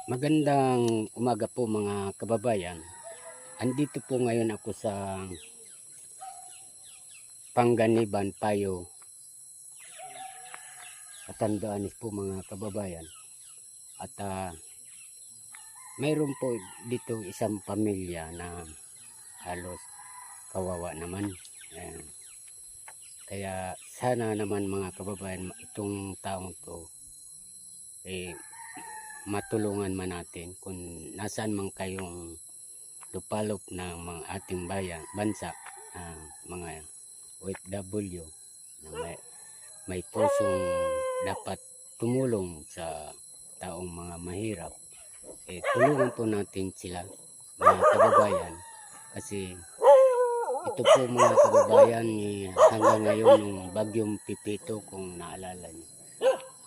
Magandang umaga po mga kababayan. Andito po ngayon ako sa Panganiban, Payo, Katandaanis po mga kababayan. At mayroon po dito isang pamilya na halos kawawa naman. Kaya sana naman mga kababayan, itong taong to matulungan man natin kung nasaan man kayong lupalop ng mga ating bansa, mga OFW na may pusong dapat tumulong sa taong mga mahirap. Tulungan po natin sila mga kababayan, kasi ito po mga kababayan, hanggang ngayon yung bagyong Pipito, kung naalala niyo,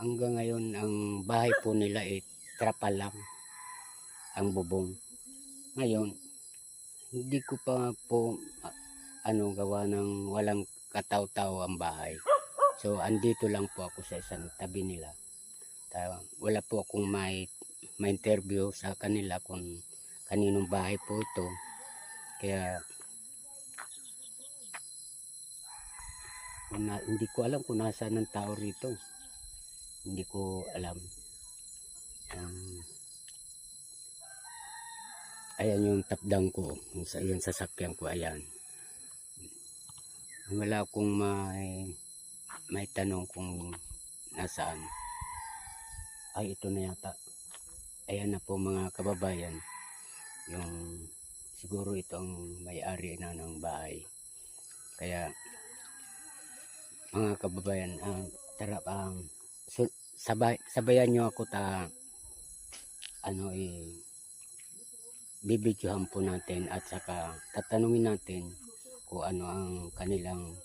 hanggang ngayon ang bahay po nila trapal lang ang bubong. Ngayon hindi ko pa po gawa ng walang kataw-taw ang bahay. So andito lang po ako sa isang tabi nila. Wala po akong may interview sa kanila kung kaninong bahay po ito. Kaya hindi ko alam kung nasaan ang tao rito. Hindi ko alam. Ayan yung tapdang ko, yung sasakyan ko, ayan. Wala akong may tanong kung nasaan. Ay, ito na yata. Ayan na po mga kababayan. Yung siguro itong may-ari na ng bahay. Kaya mga kababayan, tara, sabayan nyo ako bibidyohan po natin, at saka tatanungin natin kung ano ang kanilang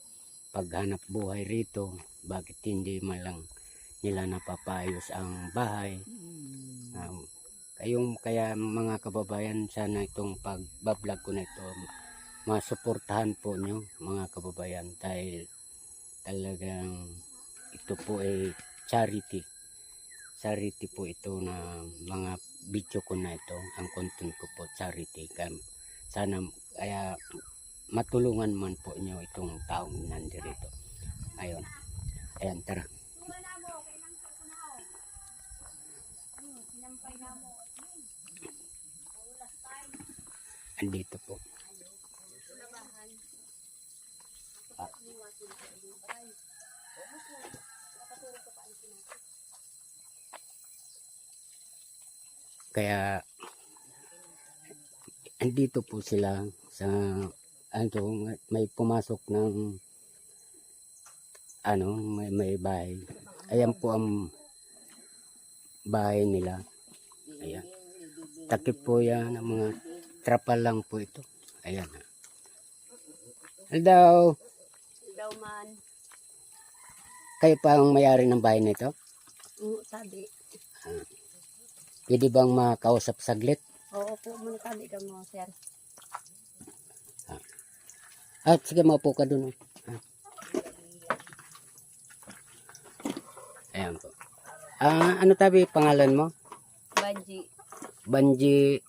paghanap buhay rito, bakit hindi man lang nila napapayos ang bahay. Kaya mga kababayan, sana itong pagbablog ko na ito masuportahan po nyo mga kababayan, dahil talagang ito po ay charity po ito, na mga video ko na ito, ang content ko po charity. Sana kaya matulungan man po nyo itong taong nandirito. Ayan, tara. Andito po. Kaya andito po sila sa may pumasok ng may bahay. Ayan po ang bahay nila. Ayan. Takip po yan, ang mga trapal lang po ito. Ayan. Hello. Hello man. Kayo pa ang may-ari ng bahay nito? Sabi. Pwede bang makausap saglit? Oo po, muna sabi ka mo, sir. Sige, maupo ka dun. Ayan po. Ano tabi pangalan mo? Banji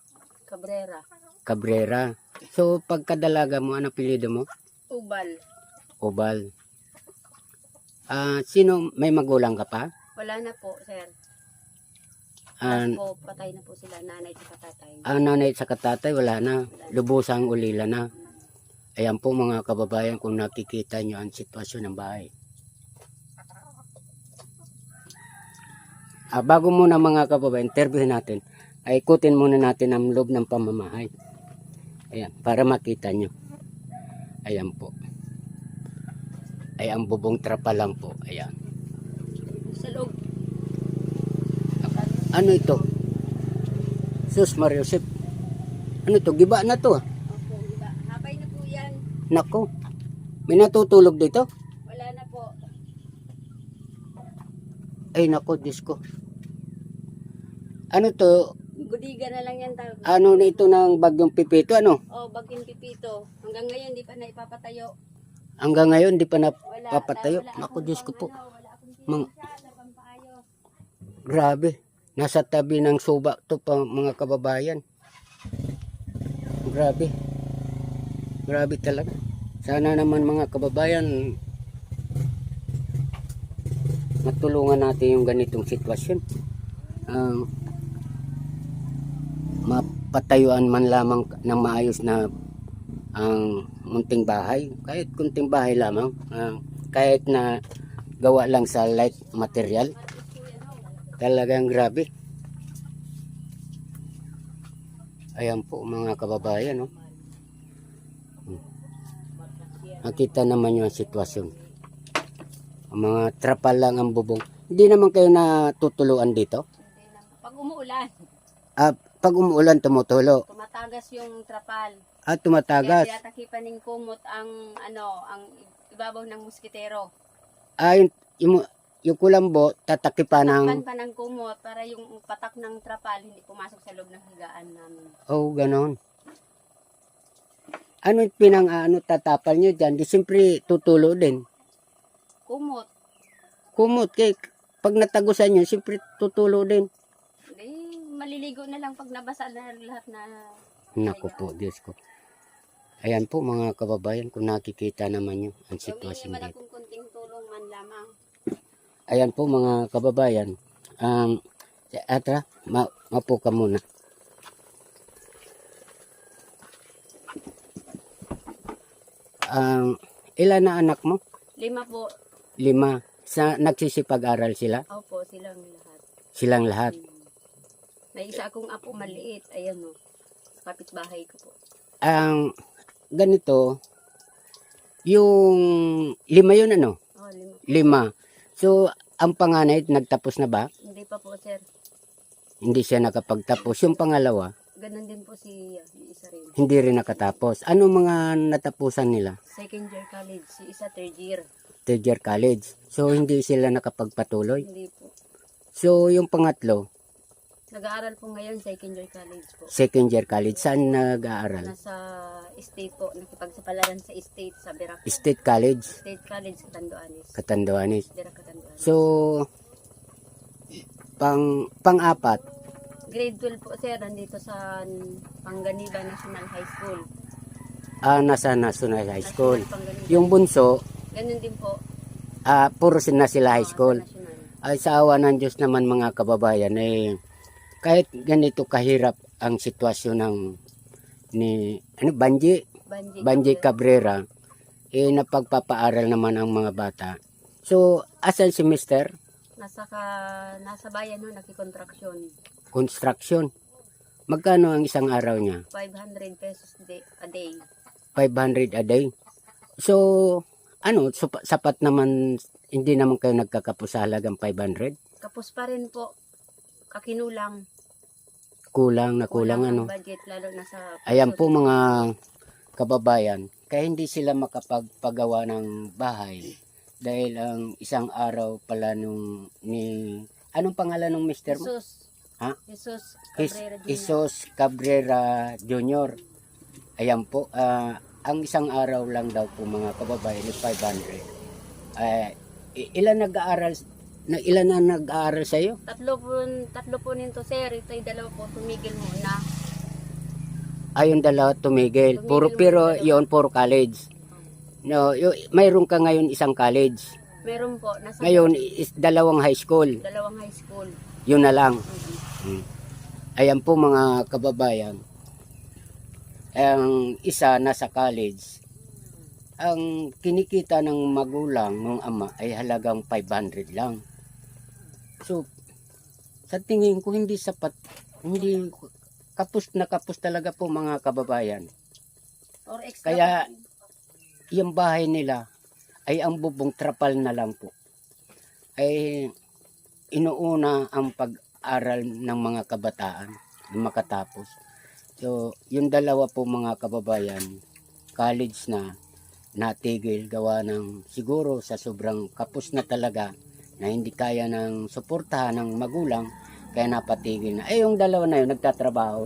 Cabrera. So pagkadalaga mo, ano apelyido mo? Ubal. Sino, may magulang ka pa? Wala na po, sir. Patay na po sila, nanay at tatay. Nanay at tatay, wala na. Lubusang ulila na. Ayan po mga kababayan, kung nakikita nyo ang sitwasyon ng bahay. Bago muna mga kababayan, interviewin natin, ay ikutin muna natin ang loob ng pamamahay. Ayan, para makita nyo. Ayan po. Ay, ang bubong trapa lang po. Ayan. Sa loob. Ano ito? Sus Mario Josep. Ano ito? Giba na to. Opo, giba. Hapay na po yan. Nako. May natutulog dito? Wala na po. Ay nako, Diyos ko. Ano to? Gudiga na lang yan tawag. Ano na ito ng bagyong Pipito? Ano? Bagyong Pipito. Hanggang ngayon, di pa na ipapatayo. Hanggang ngayon, di pa napapatayo. Nako, Diyos ko po. Grabe. Nasa tabi ng suba to pa mga kababayan. Grabe. Grabe talaga. Sana naman mga kababayan matulungan natin yung ganitong sitwasyon. Mapatayuan man lamang ng maayos na ang munting bahay. Kahit kunting bahay lamang. Kahit na gawa lang sa light material. Talagang grabe. Ayan po mga kababayan. Nakita naman yung sitwasyon. Ang mga trapal lang ang bubong. Hindi naman kayo natutuluan dito? Pag umuulan, Pag umuulan tumutulo. tumatagas yung trapal. Tumatagas. Kaya tinatakipan ng kumot ang ibabaw ng muskitero. Yung kulambo, tatakipan ng... Takpan pa ng kumot para yung patak ng trapal hindi pumasok sa loob ng higaan namin. Oh, ganon. Ano tatapal nyo dyan? Di siyempre tutulo din. Kumot. Kumot. Pag natagusan nyo, siyempre tutulo din. Maliligo na lang pag nabasa na lahat na... Naku po, Diyos ko. Ayan po mga kababayan, kung nakikita naman nyo ang sitwasyon Humingi man dito. akong kunting tulong man lamang. Ayan po mga kababayan. Atra, mapo ka muna. Ilan na anak mo? 5 po. 5. Nagsisipag-aral sila? Opo, silang lahat. Silang lahat. May isa akong apo maliit. Ayan o. Kapitbahay ko po. Ganito, yung 5 yun ano? Oh, 5. 5. So, ang panganay, nagtapos na ba? Hindi pa po, sir. Hindi siya nakapagtapos. Yung pangalawa, Ganon din po si isa rin. hindi rin nakatapos. Ano mga natapusan nila? Second year college. Si isa third year. Third year college. So, hindi sila nakapagpatuloy. Hindi po. So, yung pangatlo, Nag-aaral po ngayon second year college po. second year college. Saan nag-aaral? Nasa state po. Nakipagsapalaran sa state sa Birac. State College, State College, Catanduanes. Catanduanes. Birac, Catanduanes. So, pang-apat, Grade 12 po, sir. Nandito sa Panganiba National High School. nasa National High School. National Panganiban. Yung bunso, Ganun din po. puro na sila high school. Sa national. Ay sa awa ng Diyos naman mga kababayan, kahit ganito kahirap ang sitwasyon ng Banji Cabrera, napagpapaaral naman ang mga bata. So, asan si Mister? Nasa bayan no, nakikontraksyon. Construction. Magkano ang isang araw niya? 500 pesos a day. 500 a day. So, sapat naman, hindi naman kayo nagkakapos sa halagang 500? Kapos pa rin po. Kakinulang. Kulang Ang budget, lalo na sa... Ayan po mga kababayan, kaya hindi sila makapagpagawa ng bahay dahil ang isang araw pala anong pangalan ng mister mo? Jesus. Ha? Jesus Cabrera Jr. Jesus Cabrera Jr. Ayan po, ang isang araw lang daw po mga kababayan is 500. Ilan na nag-aaral sa iyo? Tatlo po nito, sir. Ito'y 2 po. Tumigil muna. Yung dalawa tumigil. Tumigil Pero muna. yon puro college. No, mayroon ka ngayon isang college. Meron po. Ngayon is 2 high school. 2 high school. Yun na lang. Mhm. Ayan po mga kababayan. Ang isa nasa college. Ang kinikita ng magulang ng ama ay halagang 500 lang. So, sa tingin ko hindi sapat. Hindi kapos talaga po mga kababayan. Or extra. Kaya yung bahay nila ay ang bubong trapal na lang po. Ay inuuna ang pag-aral ng mga kabataan na makatapos. So, yung 2 po mga kababayan, college na, natigil gawa ng siguro sa sobrang kapos na talaga na hindi kaya ng suportahan ng magulang, kaya napatigil na. Yung 2 na yun, nagtatrabaho.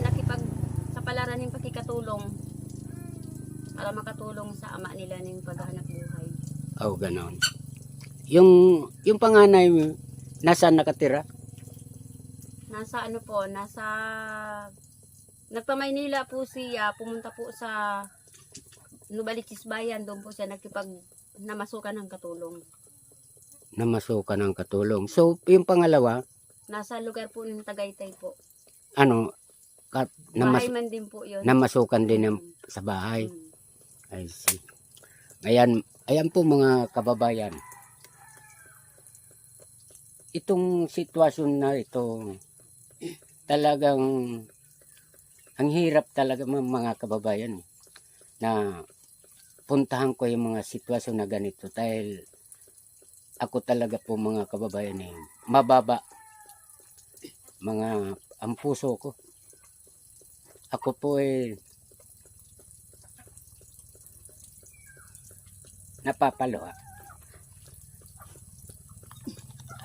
Nakipagpalaran ng pakikatulong para makatulong sa ama nila ng paghahanap buhay. Ganon. yung panganay mo, nasaan nakatira? Nasa ano po, nagpa-Maynila po siya, pumunta po sa Nubaliches Bayan, doon po siya namasukan ng katulong. Namasukan ng katulong. So, yung pangalawa, Nasa lugar po ng Tagaytay po. ano, Bahay man din po yun. namasukan din sa bahay. Mm. I see. Ayan po mga kababayan. Itong sitwasyon na ito, talagang ang hirap talaga mga kababayan na puntahan ko yung mga sitwasyon na ganito dahil ako talaga po mga kababayan mababa ang puso ko. Ako po napapaluha.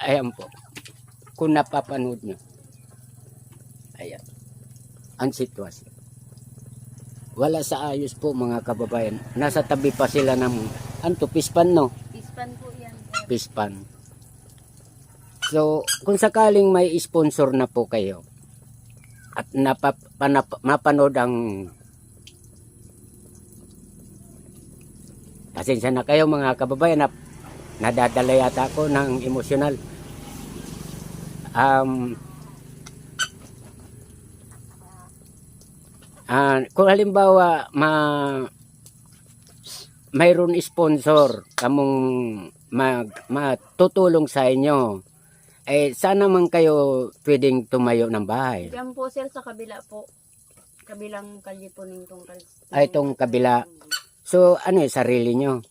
Ayan po. Kung napapanood nyo. Ayan. Ang sitwasyon. Wala sa ayos po mga kababayan. Nasa tabi pa sila ng pispan, no? Pispan po yan. Pispan. So, kung sakaling may sponsor na po kayo at mapanood ang pasensya na kayo mga kababayan na nadadala yata ako ng emosyonal. Kung halimbawa mayroon sponsor kamong matutulong sa inyo, sana man kayo pwedeng tumayo ng bahay. Diyan po sir sa kabila po. Kabilang kalye po nitong Itong kabila. So, sarili nyo?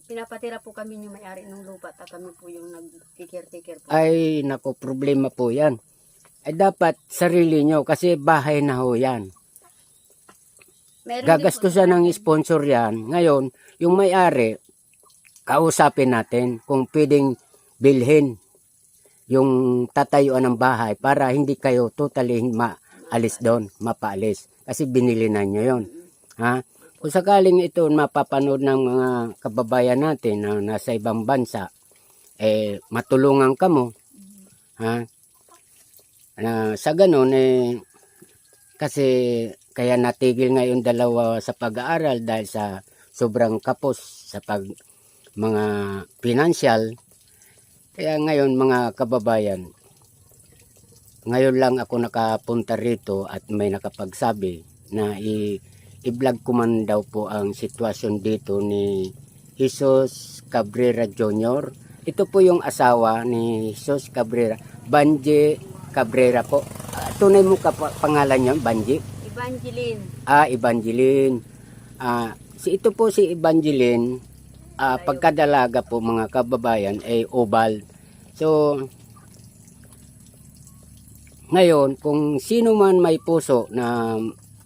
Pinapatira po kami yung may-ari ng lupa at kami po yung nag-care-taker po. Ay, nako, problema po yan. Dapat sarili nyo kasi bahay na ho yan. Gagastusan ng sponsor yan. Ngayon, yung may-ari, kausapin natin kung pwedeng bilhin yung tatayuan ng bahay para hindi kayo totally maalis doon, mapaalis. Kasi binili na nyo yun. Ha? Kung sakaling ito mapapanood ng mga kababayan natin na nasa ibang bansa, matulungan ka mo. Ha? Sa ganun, kasi kaya natigil ngayon dalawa sa pag-aaral dahil sa sobrang kapos sa mga financial. Kaya ngayon mga kababayan, ngayon lang ako nakapunta rito at may nakapagsabi na i-vlog ko man daw po ang sitwasyon dito ni Jesus Cabrera Jr. Ito po yung asawa ni Jesus Cabrera, Banji Cabrera po. Tunay mo pangalan niya, Banji? Evangeline. Evangeline. Ito po si Evangeline, pagkadalaga po mga kababayan ay obal. So, ngayon, kung sino man may puso na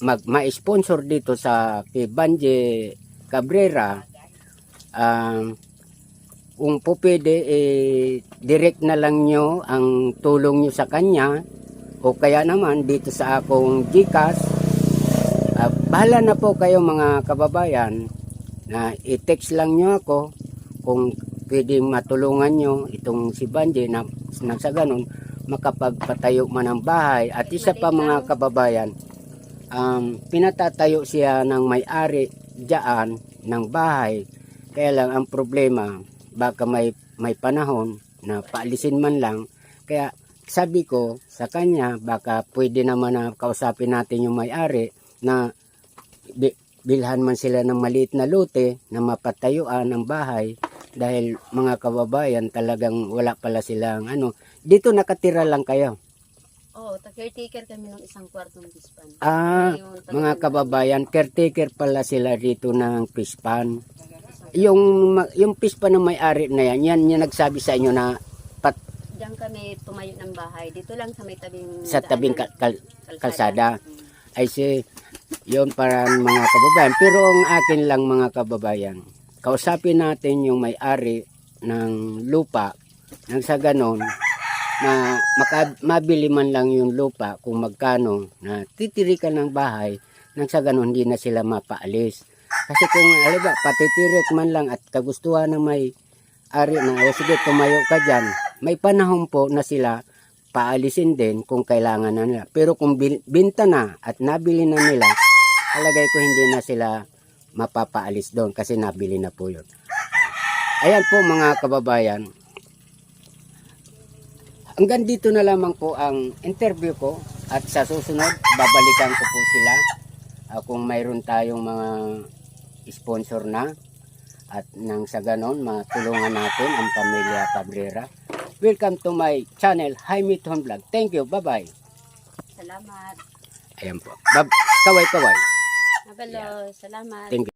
ma-sponsor dito sa kay Banji Cabrera, kung po pwede, direct na lang nyo ang tulong nyo sa kanya o kaya naman dito sa akong GCash. Bahala na po kayo mga kababayan na i-text lang nyo ako kung pwedeng matulungan nyo itong si Banji na sa ganun makapagpatayo man ng bahay. At isa pa mga kababayan, pinatatayo siya ng may-ari dyan ng bahay. Kaya lang ang problema, baka may panahon na paalisin man lang. Kaya sabi ko sa kanya, baka pwede naman na kausapin natin yung may-ari na bilhan man sila ng maliit na lote na mapatayuan ng bahay. Dahil mga kababayan talagang wala pala silang dito nakatira lang kayo. Caretaker kami ng isang kwartong pispan. Mga kababayan, caretaker pala sila dito ng pispan. Yung pispan na may-ari na yan nagsabi sa inyo na diyan kami tumayo ng bahay. Dito lang sa may tabing kalsada. Ay yun para mga kababayan. Pero ang akin lang mga kababayan, kausapin natin yung may-ari ng lupa nang sa ganon na mabili man lang yung lupa kung magkano na titirikan ng bahay nang sa ganon hindi na sila mapaalis. Kasi kung patitirik man lang at kagustuhan ng may ari na, o sige, tumayo ka dyan. May panahon po na sila paalisin din kung kailangan na nila. Pero kung binta na at nabili na nila, palagay ko hindi na sila mapapaalis doon kasi nabili na po yun. Ayan po mga kababayan. Hanggang dito na lamang po ang interview ko at sa susunod babalikan ko po sila kung mayroon tayong mga sponsor na at nang sa ganon matulungan natin ang pamilya Cabrera. Welcome to my channel, Jaime Ton Vlog. Thank you, bye-bye. Salamat. Ayan po. Kaway-kaway. Mabalo, salamat. Thank you.